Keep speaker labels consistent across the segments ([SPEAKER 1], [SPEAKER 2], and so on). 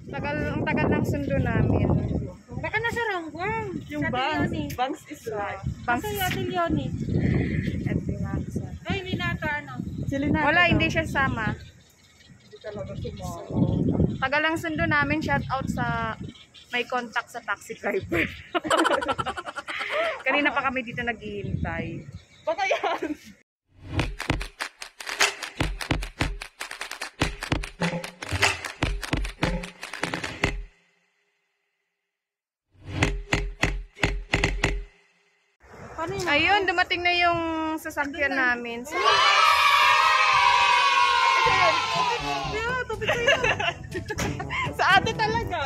[SPEAKER 1] Ang tagal ng sundo namin.
[SPEAKER 2] Baka nasa Rangwang.
[SPEAKER 3] Yung bangs is right.
[SPEAKER 2] Bangs. Sa Ate Leonie. Ay, hindi nata ano.
[SPEAKER 1] Wala, hindi siya sama.
[SPEAKER 3] Hindi talaga sumama.
[SPEAKER 1] Tagal ng sundo namin. Shout out sa may contact sa taxi driver. Kanina pa kami dito naghihintay.
[SPEAKER 3] Baka yan.
[SPEAKER 1] Ayun, dumating na yung sasakyan namin. So,
[SPEAKER 3] Sa ate talaga.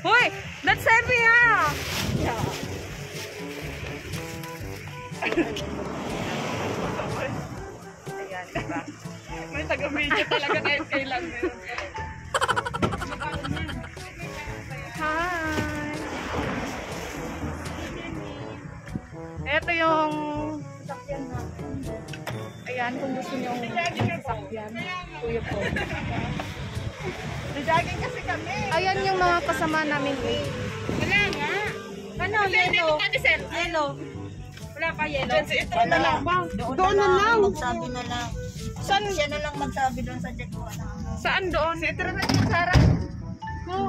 [SPEAKER 1] Hoy! That's heavy ha!
[SPEAKER 3] Yeah.
[SPEAKER 1] Ayan, diba?
[SPEAKER 3] May taga-media talaga kahit kailan meron.
[SPEAKER 1] Hi! Ito yung sasakyan natin. Ayan, kung gusto niyo yung sasakyan. Kuya po.
[SPEAKER 3] Nagaging kasi kami.
[SPEAKER 1] Ayan yung mga kasama namin.
[SPEAKER 2] Wala nga. Ano, yellow. Yellow. Wala pa yellow.
[SPEAKER 3] Ito na lang.
[SPEAKER 4] Doon na lang. Magsabi na lang.
[SPEAKER 1] Saan?
[SPEAKER 4] Siya na lang magsabi doon sa check mo.
[SPEAKER 1] Saan doon?
[SPEAKER 3] Si Itra na yung Sarah.
[SPEAKER 1] Oh.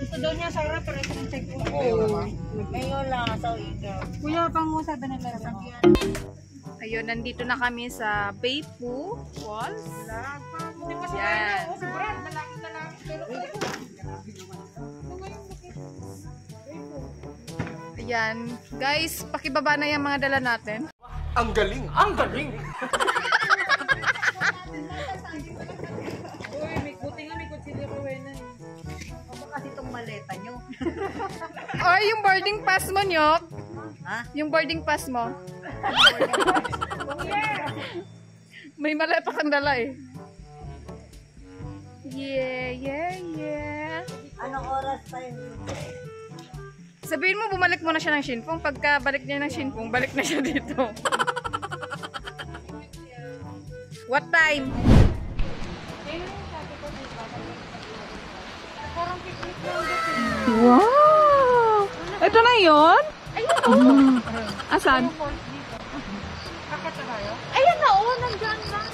[SPEAKER 2] Gusto doon niya Sarah pero ito yung check ko.
[SPEAKER 4] Ngayon lang sa ikaw.
[SPEAKER 2] Kuya, pang mo sabi na lang.
[SPEAKER 1] Ayun, nandito na kami sa Beipu Falls.
[SPEAKER 2] Hindi pa siya.
[SPEAKER 1] Yan.
[SPEAKER 2] Sigurad, malaki na lang.
[SPEAKER 1] Ayan. Guys, pakibaba na yung mga dala natin.
[SPEAKER 5] Ang galing! Ang galing!
[SPEAKER 2] Uy, may buti nga may kutsilyo ko na eh.
[SPEAKER 4] Ano kasi itong maleta nyo?
[SPEAKER 1] Ay, yung boarding pass mo, Nyok.
[SPEAKER 4] Ha?
[SPEAKER 1] Yung boarding pass mo. May maleta kang dala eh. Yeah, yeah, yeah.
[SPEAKER 4] Anong oras pa yun?
[SPEAKER 1] Sabihin mo, bumalik mo na siya ng Shinpong. Pagka balik niya ng Shinpong, balik na siya dito. What time? Wow! Ito na yun? Ayun Asan?
[SPEAKER 2] Ayan na, oh, nandyan lang.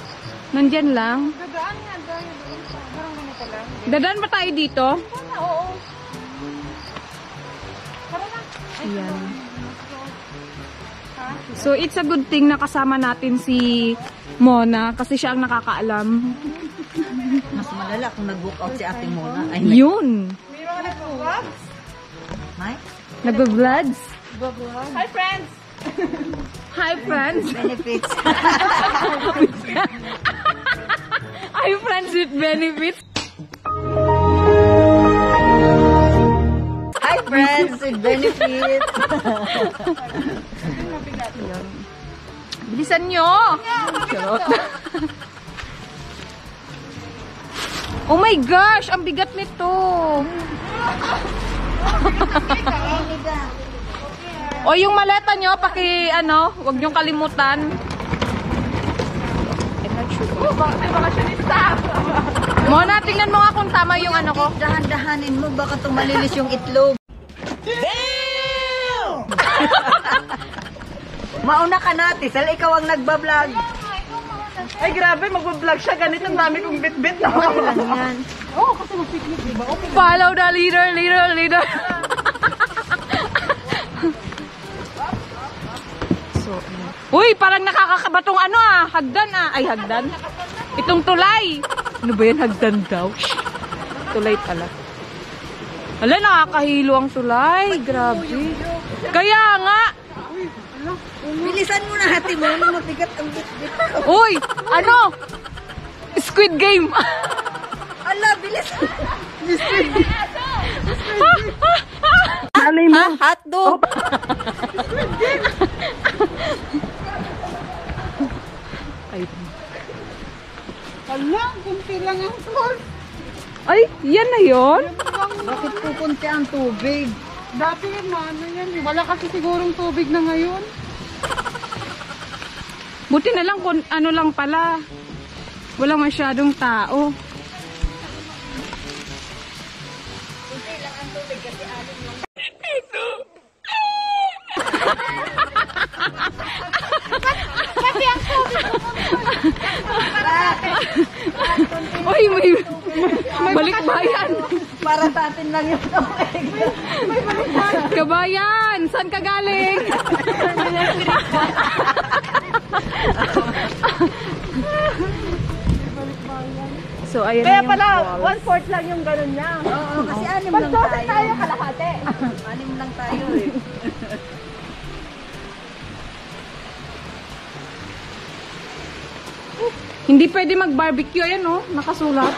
[SPEAKER 1] Nandyan lang?
[SPEAKER 2] Dadaan nga, dahil doon sa parang ganito lang.
[SPEAKER 1] Dadaan ba tayo dito?
[SPEAKER 2] Sana, oo. Tara na.
[SPEAKER 1] Ayan. So, it's a good thing na kasama natin si Mona kasi siya ang nakakaalam.
[SPEAKER 4] Mas malala kung nag-book out si ate Mona. Ay,
[SPEAKER 1] Yun!
[SPEAKER 3] Mayroon na po.
[SPEAKER 4] may
[SPEAKER 1] Nag-vlogs.
[SPEAKER 3] Hi friends!
[SPEAKER 1] Hi, friends!
[SPEAKER 4] benefits.
[SPEAKER 1] Hi, friends with benefits!
[SPEAKER 4] Hi friends with benefits.
[SPEAKER 1] Bilisan nyo! Charot. Oh my gosh! Ang bigat nito! O yung maleta nyo, wag nyong kalimutan. Mona, tingnan mo nga kung tama yung ano ko.
[SPEAKER 4] Dahan-dahanin mo, baka tumalilis yung itlog. Mauna ka na, Tisel. Ikaw ang nagbablog.
[SPEAKER 3] Ay grabe, mag-vlog siya. Ganito ang dami kong bit-bit na.
[SPEAKER 4] Okay lang yan.
[SPEAKER 1] Follow the leader. So, uy, parang nakakakabatong hagdan Ay, hagdan. Itong tulay. Ano ba yan, hagdan daw? Tulay pala. Hala, nakakahilo ang tulay. Grabe. Kaya nga.
[SPEAKER 4] Bilisan mo na, hati mo. Mabigat ang bit-bit ko.
[SPEAKER 1] Uy, ano? Squid Game.
[SPEAKER 4] Ala, bilis.
[SPEAKER 1] Alay mo.
[SPEAKER 4] Hotdog.
[SPEAKER 1] Ay,
[SPEAKER 3] Hala, kunti lang ang sauce.
[SPEAKER 1] ay, yan na yun?
[SPEAKER 4] Bakit pupunti ang tubig?
[SPEAKER 3] Dati yun na ano yan. Wala kasi sigurong tubig na ngayon.
[SPEAKER 1] Buti na lang kung ano lang pala. Wala masyadong tao. Uy, may balikbayan.
[SPEAKER 4] Para sa atin lang yung tubig.
[SPEAKER 1] Kabayan, saan ka galing? So, ayan
[SPEAKER 3] Kaya
[SPEAKER 1] na yung
[SPEAKER 3] pala,
[SPEAKER 1] falls.
[SPEAKER 3] 1/4 lang yung ganun niya.
[SPEAKER 4] Oo, kasi anim lang tayo.
[SPEAKER 3] tayo kalahati.
[SPEAKER 4] Anim lang tayo eh.
[SPEAKER 1] Hindi pwede mag-barbecue. Ayan, oh. Nakasulat.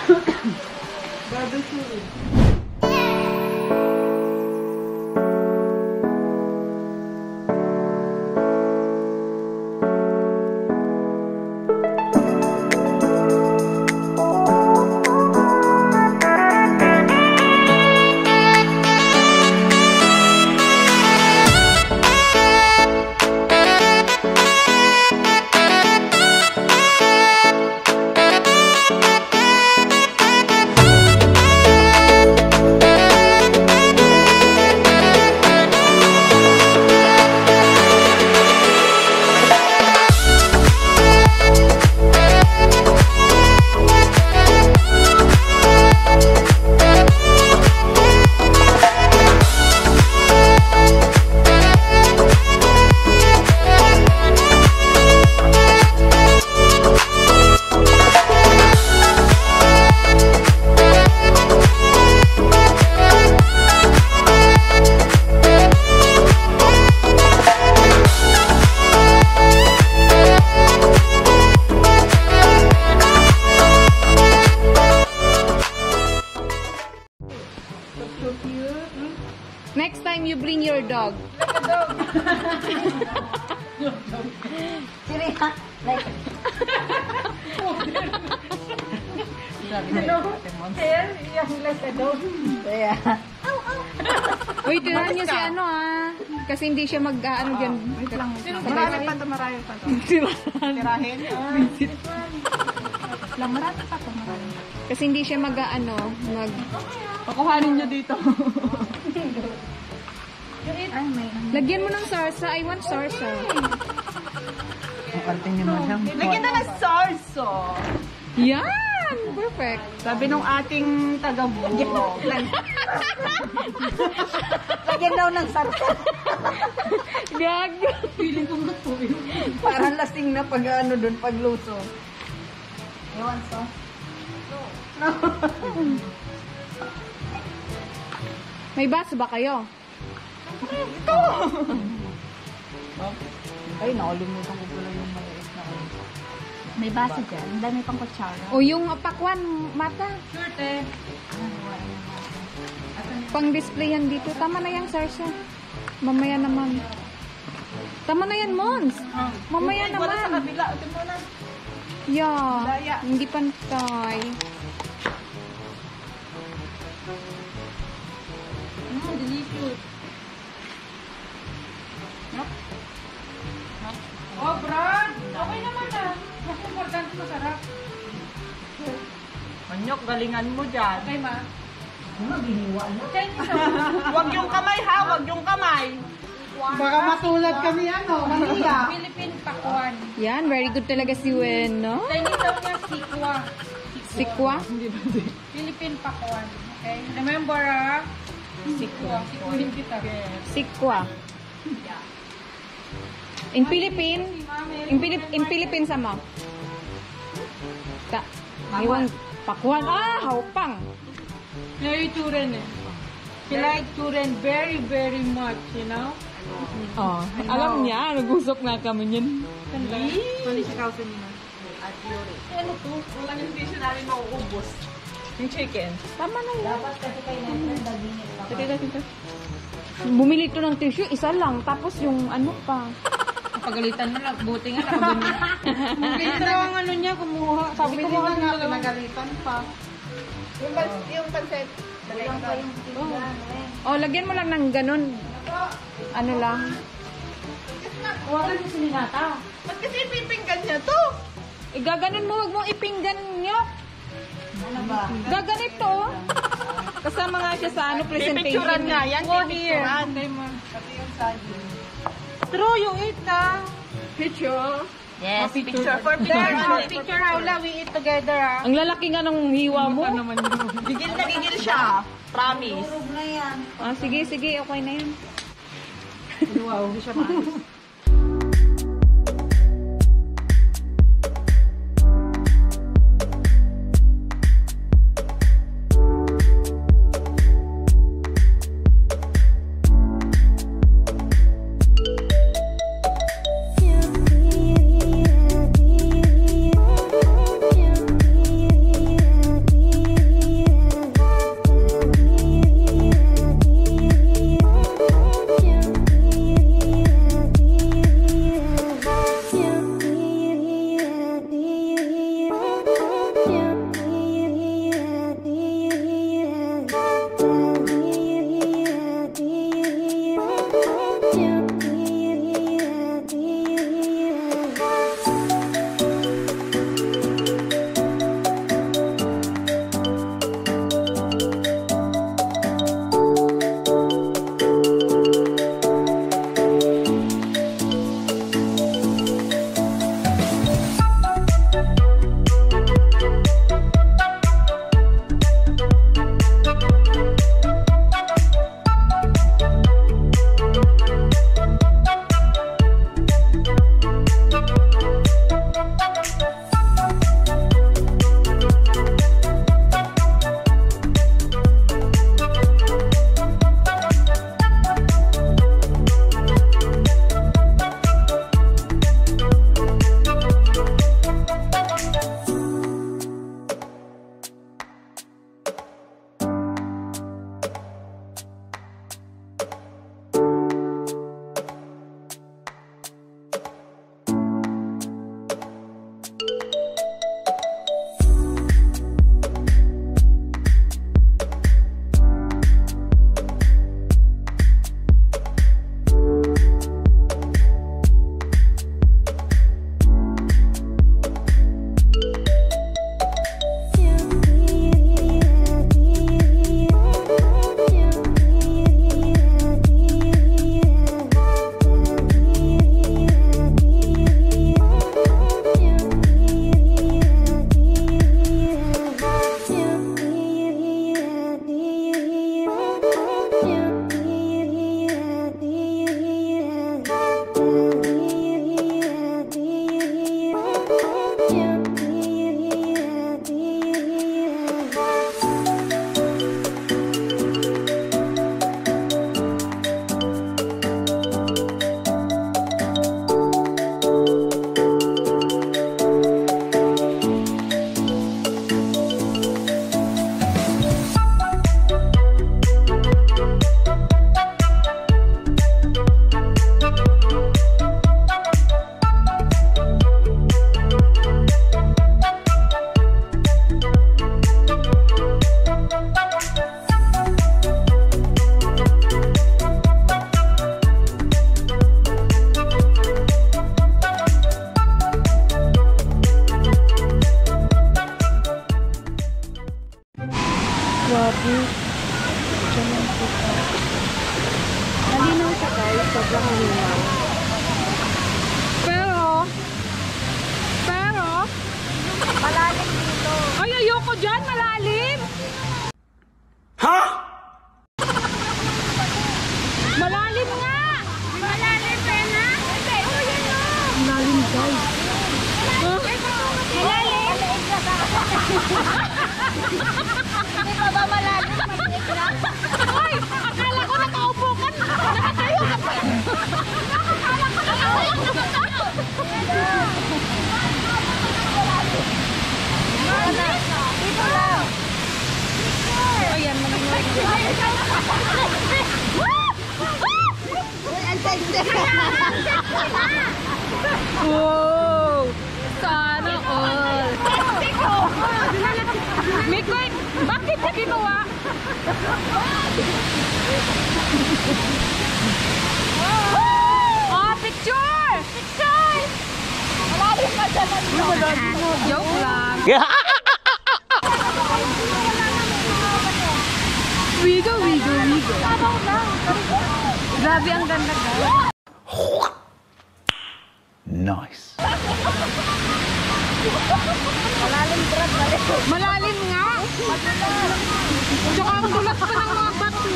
[SPEAKER 1] Next time you bring your dog.
[SPEAKER 4] Siri ha? Like, kaya.
[SPEAKER 1] Uy, tirahan niyo si ano kasi hindi siya mag-ano dyan.
[SPEAKER 3] Marami pa ito, marami pa ito. Tirahin? Marami pa ito, marami.
[SPEAKER 1] Kasi hindi siya mag-ano,
[SPEAKER 3] Pakuhanin nyo dito.
[SPEAKER 1] Lagyan mo ng sarsa. I want sarsa.
[SPEAKER 3] Lagyan na ng sarso.
[SPEAKER 1] Yan! Perfect.
[SPEAKER 3] Sabi nung ating taga-bulo.
[SPEAKER 4] Lagyan daw ng sarsa.
[SPEAKER 1] Gag!
[SPEAKER 4] Parang lasing na pag ano dun, pagluso. Ewan so.
[SPEAKER 1] May baso ba kayo?
[SPEAKER 4] Ay, nakalimutan ko pala yung maliit na ano.
[SPEAKER 2] May baso dyan. Ang dami pang kutsara.
[SPEAKER 1] O yung pakwan, mata. Pang-displayan dito. Tama na yung sarsa. Mamaya naman. Tama na yan, Mons. Mamaya
[SPEAKER 3] Wala sa
[SPEAKER 1] naman.
[SPEAKER 3] kabila. Ito mo na.
[SPEAKER 1] Yeah. Hindi pantay.
[SPEAKER 2] Delicious.
[SPEAKER 3] Oh, Brad! Okay naman ah. Mas importante masarap. Manyok, galingan mo dyan. Okay, ma. Huwag yung kamay ha, huwag yung kamay. Baka matulad kami ano, Manila.
[SPEAKER 2] Philippine pakwan.
[SPEAKER 1] Yan, very good talaga si Wen, no?
[SPEAKER 2] Chinese daw niya sikwa.
[SPEAKER 1] Sikwa?
[SPEAKER 2] Philippine pakwan. Okay? Remember sikwa. Sikuhin kita.
[SPEAKER 1] Sikwa. In Philippines sama. Ta. Iwan pakwan. Haupang.
[SPEAKER 2] Very Turen eh. She like Turen very, very much, you know?
[SPEAKER 1] Oh, alam niya, nag-usap nga kami niyan.
[SPEAKER 3] Mali siya kausin nila. At yuri. Ano to? Walang hindi siya namin mauubos. Yung chicken.
[SPEAKER 1] Tama na yan.
[SPEAKER 4] Dapat kasi kayo nagdagingit pa.
[SPEAKER 1] Sige, sige. Bumili to ng tissue, isa lang. Tapos yung ano pa.
[SPEAKER 2] Pagalitan mo lang. Buti nga nakabunod. Ganyan daw ang ano niya, kumuha. Sabi ko
[SPEAKER 3] Bumili
[SPEAKER 2] nga
[SPEAKER 3] na nga, pinagalitan pa. Yung pansit.
[SPEAKER 4] Kulang pa yung pinggan eh.
[SPEAKER 1] Oh, lagyan mo lang ng ganun. Ano lang.
[SPEAKER 2] Huwag kasi sininata.
[SPEAKER 3] Ba't kasi pipinggan niya to?
[SPEAKER 1] Igaganon mo, wag mong ipinggan Gaganito. Kasama nga siya sa ano, presentation.
[SPEAKER 3] Pipicturan nga yan. Pipicturan.
[SPEAKER 2] True, yung eat ka.
[SPEAKER 3] Picture.
[SPEAKER 2] Yes, picture. For picture, Paula, we eat together, ah.
[SPEAKER 1] Ang lalaki nga ng hiwa mo.
[SPEAKER 3] Gigil na gigil siya. Promise.
[SPEAKER 4] Tulog na yan.
[SPEAKER 1] Ah, sige, sige. Okay na yan.
[SPEAKER 3] Wow, hindi siya maalis.
[SPEAKER 1] Grabe.
[SPEAKER 4] Malinaw siya guys, sobrang malinaw.
[SPEAKER 1] Pero,
[SPEAKER 4] Malalim dito.
[SPEAKER 1] ay ayoko dyan, malalim.
[SPEAKER 5] Ha?
[SPEAKER 1] Malalim nga.
[SPEAKER 2] Malalim, Pena.
[SPEAKER 1] Malalim guys.
[SPEAKER 2] Malalim. Hindi pa ba malalim? Maliit lang.
[SPEAKER 1] Ay, akala ko nakaupo ka. Nakatayo ka pa.
[SPEAKER 2] Akala ko nakaupo ka. Dito lang.
[SPEAKER 1] Ayan, malinaw.
[SPEAKER 4] Uy, ang sexy.
[SPEAKER 1] Wow! Sana all. Mikoy, bakit siya ginawa? Oh, picture! Picture!
[SPEAKER 2] Malalim pa dyan.
[SPEAKER 1] Joke lang. Wiggle, wiggle, wiggle. Grabe ang ganda, guys.
[SPEAKER 5] Nice.
[SPEAKER 1] Malalim nga. Tsaka ang dulas pa ng mga bato.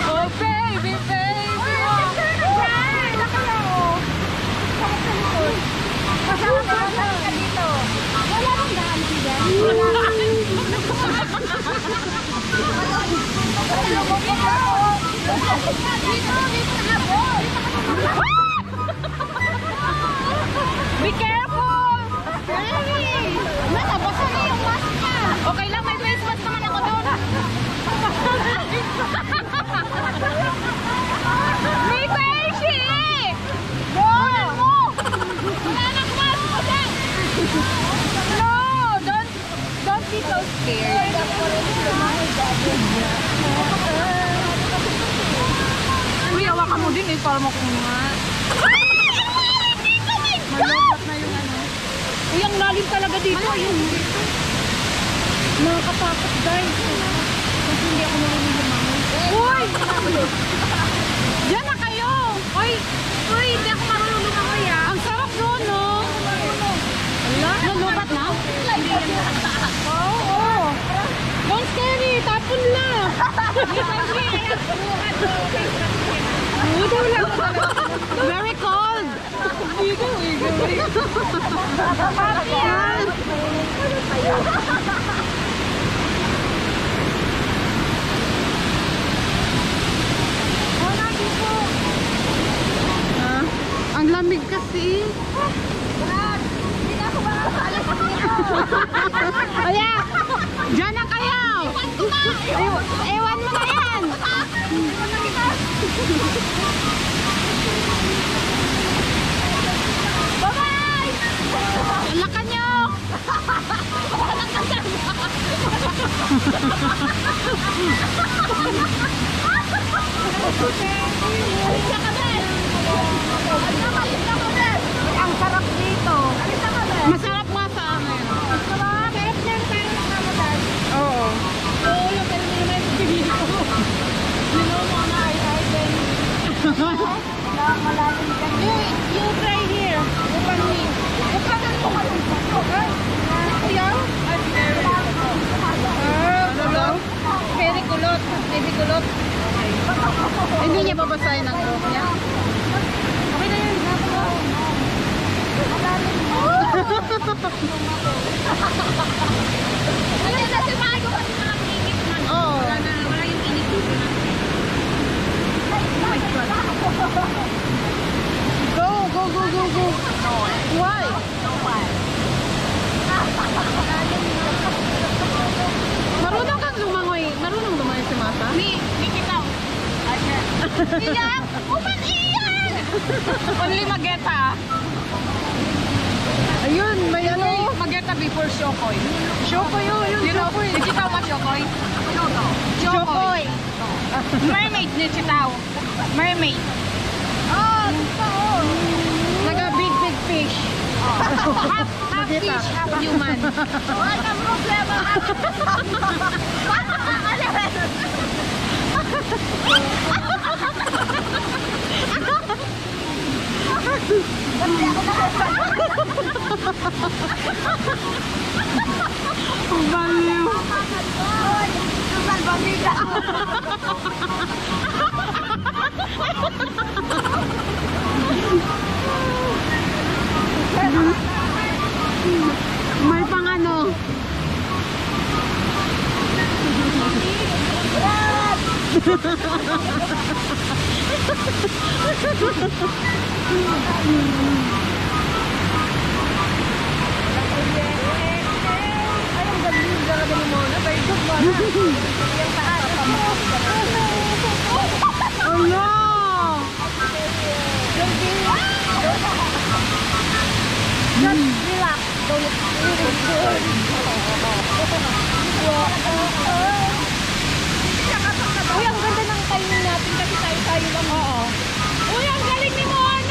[SPEAKER 1] Oh, baby, baby. Be careful!
[SPEAKER 2] Basa na yung mask niya.
[SPEAKER 1] Okay lang, may face mask naman ako doon. May beshi! Kunin mo!
[SPEAKER 2] Wala nang mask ko dyan.
[SPEAKER 1] No! Don't be so scared. Uy, hawakan mo din eh, para makungat. Malungkot na yung ano. Uy, ang lalim talaga dito. Ayun. Nakakatakot, guys. Kasi hindi ako marunong lumangoy. Uy! Diyan na kayo! Uy, hindi ako marunong lumangoy ah. Ang sarap doon, no? Ala, nalubat na? Oo. Don't scary, tapon na. Very cold. Ang lamig kasi. Kaya, dyan na kayo. Ewan mo na yan. Bye-bye! Alakan nyo! Ang sarap dito. Masarap nga sa amin. Sarap niyan, parang nakamutan. Oo. Oo, pero hindi naman yung pinili ko. Nilaw mo na ay-ay-ay. Malalim ka. You try here. Upan me. Upanan mo ka lang. Kuya? Ano daw? Very kulot. Very kulot. Hindi niya babasahin ang room niya. Okay na yun.
[SPEAKER 2] Wala na si Mago kasi nakapingit man.
[SPEAKER 1] Oo.
[SPEAKER 2] Wala yung init dito na.
[SPEAKER 1] Go, go, go, go, go. Why? Marunong kang lumangoy. Marunong lumangoy si Masa?
[SPEAKER 2] Ni Kitaw. Iyan! Upan iyan!
[SPEAKER 1] Only Mageta. Ayun, may ano. Mageta before Shokoy. Shokoy yun. You know, Nichitaw ba Shokoy? Ano to? Shokoy. Mermaid Nichitaw. Mermaid. Oh, naga big fish. Half fish, half human.
[SPEAKER 2] Walang problema.
[SPEAKER 1] Baliw. May pang ano. Allah!
[SPEAKER 2] Just relax. Don't really good. Uy, ang ganda ng timing natin kasi tayo lang.
[SPEAKER 1] Oo.
[SPEAKER 2] Uy, ang galing ni Mon!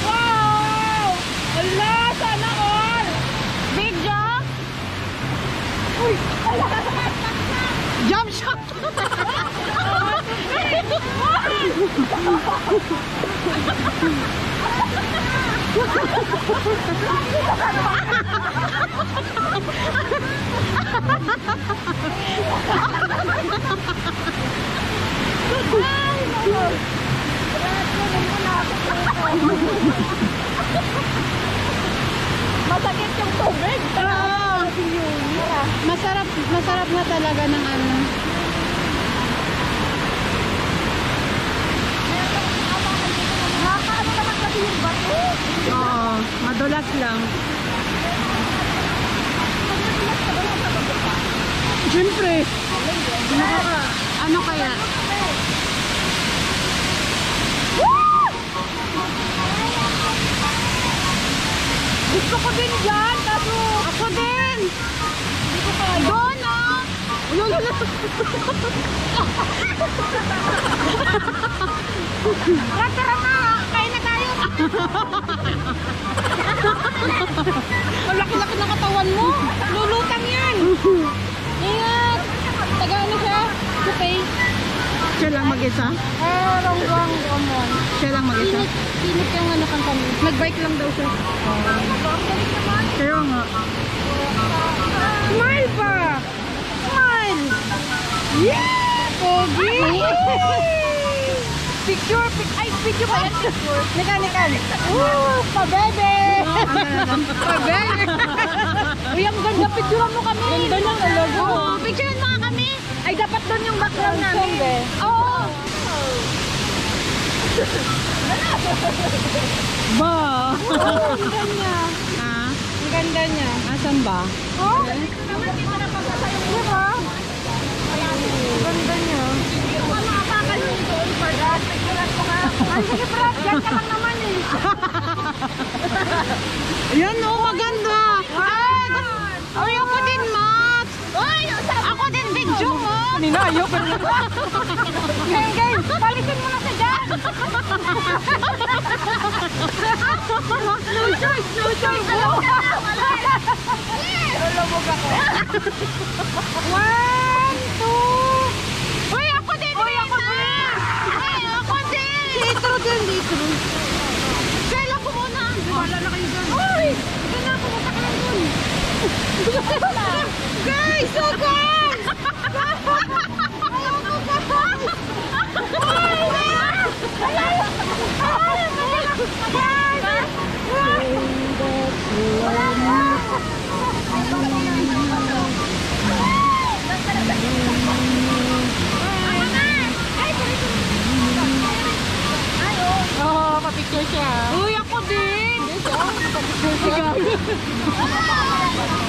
[SPEAKER 1] Wow! Ala, sana all! Video? Uy! Jump shot! Masakit yung tubig.
[SPEAKER 3] Masarap na talaga ng ano.
[SPEAKER 2] Nakakaano naman kasi yung bato.
[SPEAKER 3] Oo, madulas lang. Siyempre. Ano kaya?
[SPEAKER 1] Gusto ko din dyan, kaso...
[SPEAKER 3] Ako din!
[SPEAKER 1] Hindi ko kaya.
[SPEAKER 3] Doon ah!
[SPEAKER 1] Tara na! Kain na tayo!
[SPEAKER 3] Ang laki-laki ng katawan mo!
[SPEAKER 1] Lulutang yan!
[SPEAKER 3] Ingat! Taga-ano siya? Kupay? Siya lang mag-isa?
[SPEAKER 1] Ronggang gamon.
[SPEAKER 3] Siya lang mag-isa?
[SPEAKER 2] Pinit yung ano kang kami.
[SPEAKER 3] Nag-bike lang daw siya. Kaya nga.
[SPEAKER 1] Smile pa! Smile! Yeah! Pogi! Picture! Ay, video ba yan? Picture?
[SPEAKER 3] Nikan.
[SPEAKER 1] Pa-bebe! Pa-bebe! Uy, ang ganda. Picturean mo kami. Ganda lang talaga. Oo, picturean mo nga kami. Ay, dapat doon yung background namin. Oo.
[SPEAKER 3] Ba?
[SPEAKER 1] Ang ganda niya.
[SPEAKER 3] Ha?
[SPEAKER 1] Ang ganda niya.
[SPEAKER 3] Asan ba?
[SPEAKER 1] Oh? Diba? Ang ganda niya. Ay, sige, Brad. Yan ka lang naman eh.
[SPEAKER 3] Yan oh, maganda. Ay, ako din, Max. Ako din, video mo.
[SPEAKER 1] Ninayo, pero... Game. Palitin mo na sa dyan. No choice. Lulubog ako. 1, 2. Uy, ako din.
[SPEAKER 3] Litro din, litro.
[SPEAKER 1] Kailan ko muna? Wala na kayo dyan. Uy! Ganda ako, punta ka lang dun. Guys, so guys!
[SPEAKER 3] Oo, papicture siya.
[SPEAKER 1] Uy, ako din!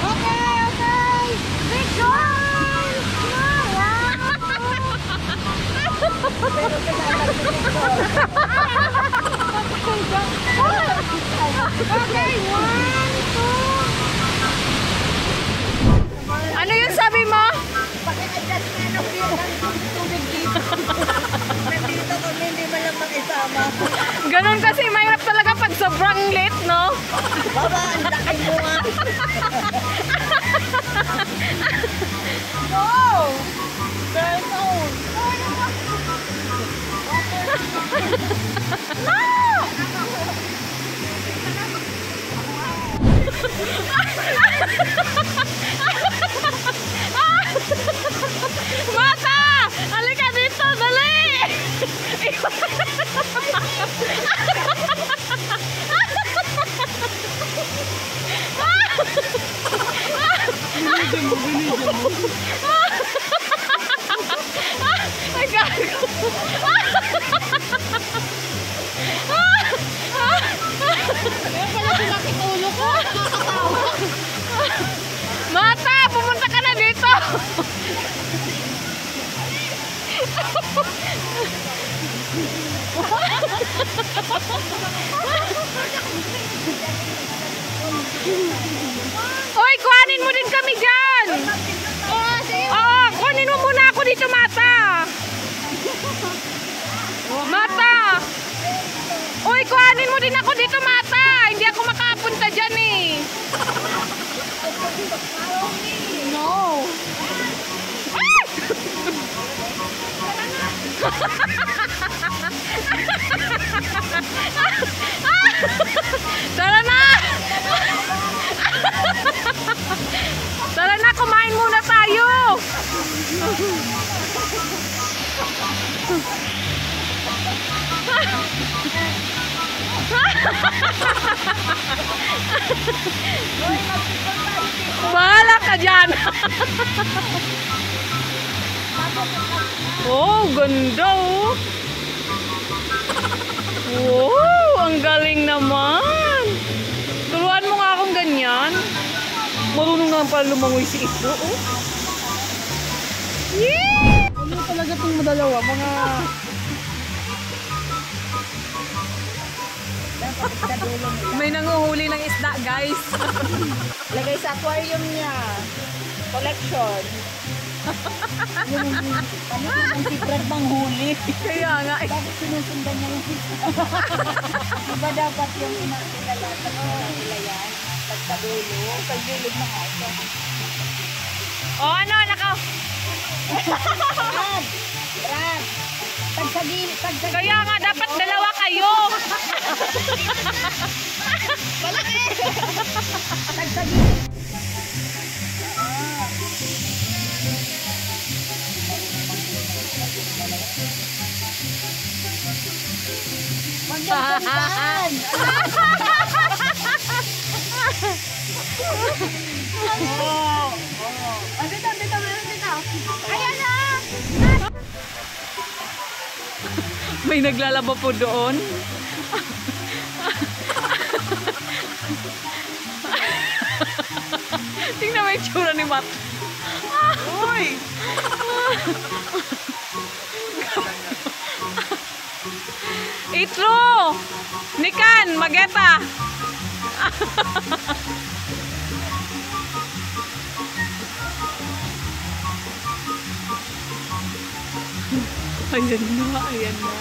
[SPEAKER 1] Okay. Picture! Okay, 1, 2. Ano yung sabi mo?
[SPEAKER 4] Paki-adjust na ng tubig dito. Nandito kami, hindi man lang makisama.
[SPEAKER 1] Ganun kasi, mahirap talaga pag sobrang late, no?
[SPEAKER 4] Baba, ang laki mo nga.
[SPEAKER 1] Go! Turn on! Mata! Halika dito, dali! Ay, gago! Mata! Pumunta ka na dito! Hoy, kuhanin mo din kami dyan! Oo, kuhanin mo muna ako dito, Mata! Mata! Uy, kuhanin mo din ako dito, Mata. Hindi ako makapunta dyan eh. No. Tara na! Tara na, kumain muna tayo! Bahala ka dyan! Oh, ganda oh! Wow, ang galing naman! Turuan mo nga akong ganyan. Marunong nga pala lumangoy si Ito, oh. Yee! Ano talaga itong madalawa? Mga... May nanguhuli ng isda, guys.
[SPEAKER 4] Lagay sa aquarium niya. Collection. Ano yung secret bang huli?
[SPEAKER 1] Kaya nga, eh.
[SPEAKER 4] Bakit sinusundan niya yung Diba dapat yung inakilala sa nila yan? Pagkadulo, pagdulog na nga ito.
[SPEAKER 1] Oh, ano, naka...
[SPEAKER 4] Brad! Pagsagin!
[SPEAKER 1] Kaya nga, dapat dalawa kayo.
[SPEAKER 4] Malaki! Pagsagin! Magdagdagan! Ayan na!
[SPEAKER 1] May naglalaba po doon. Tingnan mo yung tsura ni Matt. Uy! Itro! Nikan! Mageta! Ayan na, ayan na.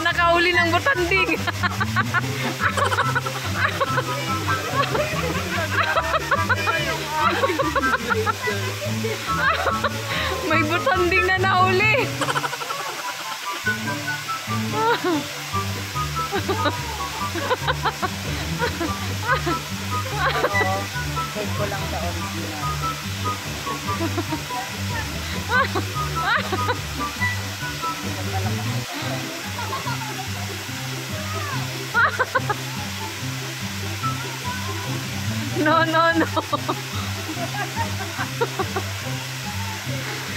[SPEAKER 1] Nakauli ng butanding. May butanding na nauli.
[SPEAKER 4] Check ko lang sa original.
[SPEAKER 1] No, no, no.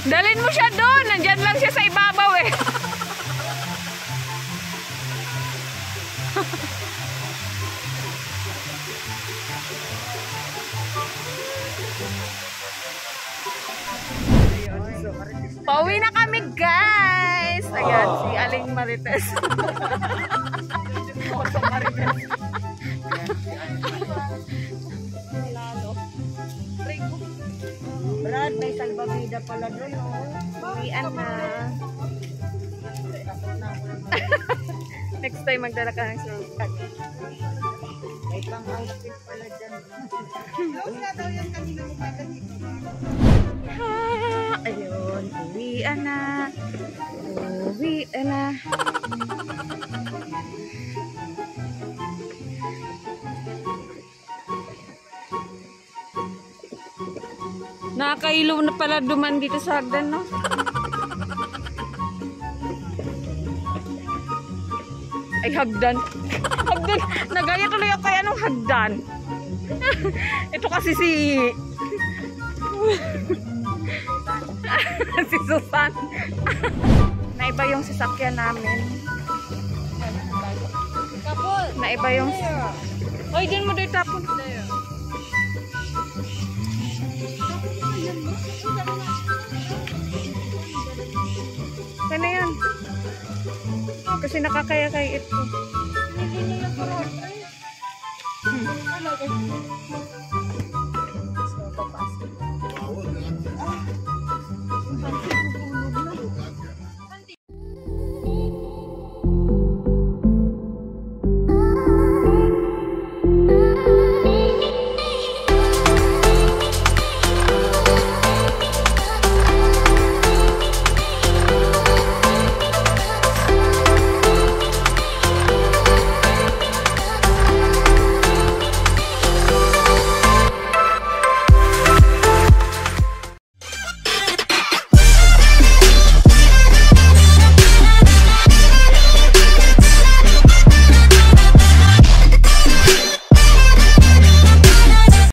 [SPEAKER 1] Dalhin mo siya doon. Nandyan lang siya sa ibabaw eh. Pauwi na kami, guys. Ayan, si Aling Marites.
[SPEAKER 4] Brad, may salbabida pala doon, oh.
[SPEAKER 1] Uwian na. Next time, magdala ka ng sukat.
[SPEAKER 4] May pang-outfit pala dyan.
[SPEAKER 1] Ayun, uwian na. Uwian na. Nakakailaw na pala duman dito sa hagdan, no? Ay, hagdan. Hagdan. Nagaya tuloy ako kaya nung hagdan. Ito kasi si... si Susan. Naiba yung sasakyan namin. Naiba yung... Hoy, dyan mo doon tapon. Kaya yan. Kasi nakakaya kay ito.
[SPEAKER 2] eh.